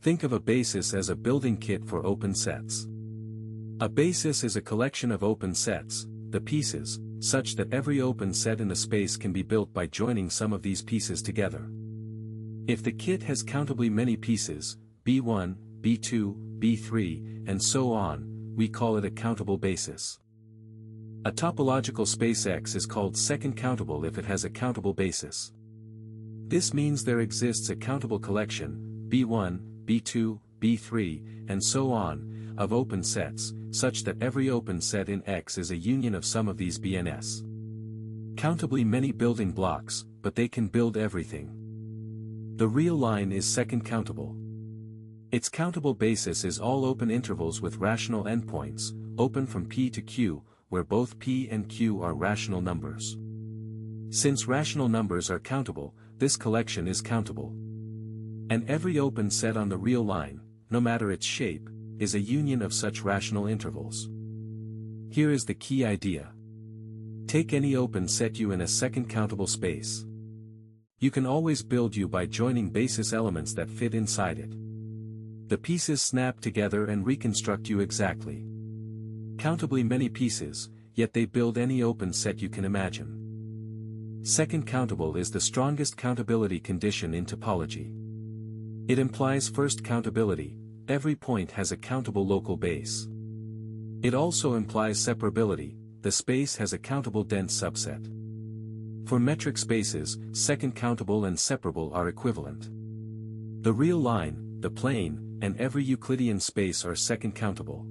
Think of a basis as a building kit for open sets. A basis is a collection of open sets, the pieces, such that every open set in the space can be built by joining some of these pieces together. If the kit has countably many pieces, B1, B2, B3, and so on, we call it a countable basis. A topological space X is called second-countable if it has a countable basis. This means there exists a countable collection, B1, B2, B3, and so on, of open sets, such that every open set in X is a union of some of these BNS. Countably many building blocks, but they can build everything. The real line is second-countable. Its countable basis is all open intervals with rational endpoints, open from P to Q, where both P and Q are rational numbers. Since rational numbers are countable, this collection is countable. And every open set on the real line, no matter its shape, is a union of such rational intervals. Here is the key idea. Take any open set U in a second-countable space. You can always build U by joining basis elements that fit inside it. The pieces snap together and reconstruct U exactly. Countably many pieces, yet they build any open set you can imagine. Second-countable is the strongest countability condition in topology. It implies first countability, every point has a countable local base. It also implies separability, the space has a countable dense subset. For metric spaces, second-countable and separable are equivalent. The real line, the plane, and every Euclidean space are second-countable.